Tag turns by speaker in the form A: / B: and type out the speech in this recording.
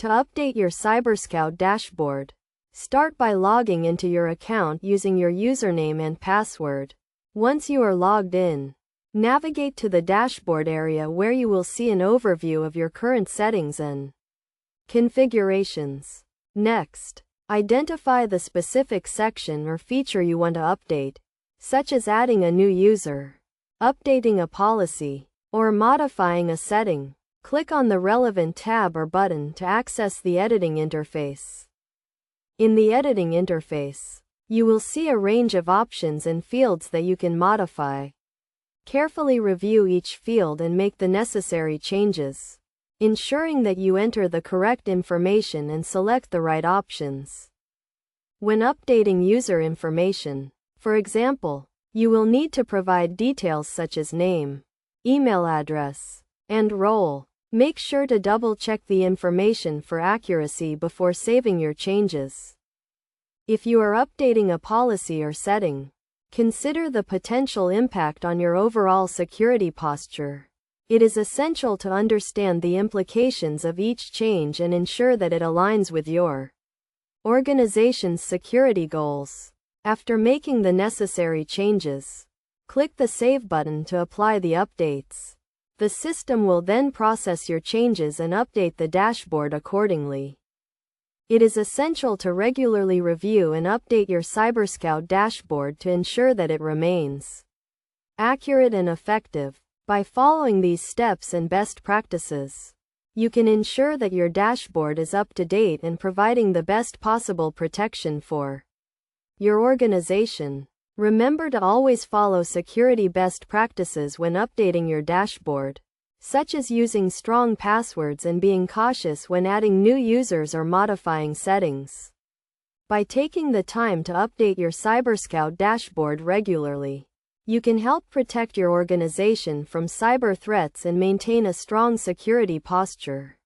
A: To update your CyberScout dashboard, start by logging into your account using your username and password. Once you are logged in, navigate to the dashboard area where you will see an overview of your current settings and configurations. Next, identify the specific section or feature you want to update, such as adding a new user, updating a policy, or modifying a setting. Click on the relevant tab or button to access the editing interface. In the editing interface, you will see a range of options and fields that you can modify. Carefully review each field and make the necessary changes, ensuring that you enter the correct information and select the right options. When updating user information, for example, you will need to provide details such as name, email address, and role. Make sure to double-check the information for accuracy before saving your changes. If you are updating a policy or setting, consider the potential impact on your overall security posture. It is essential to understand the implications of each change and ensure that it aligns with your organization's security goals. After making the necessary changes, click the Save button to apply the updates. The system will then process your changes and update the dashboard accordingly. It is essential to regularly review and update your CyberScout dashboard to ensure that it remains accurate and effective. By following these steps and best practices, you can ensure that your dashboard is up to date and providing the best possible protection for your organization. Remember to always follow security best practices when updating your dashboard, such as using strong passwords and being cautious when adding new users or modifying settings. By taking the time to update your CyberScout dashboard regularly, you can help protect your organization from cyber threats and maintain a strong security posture.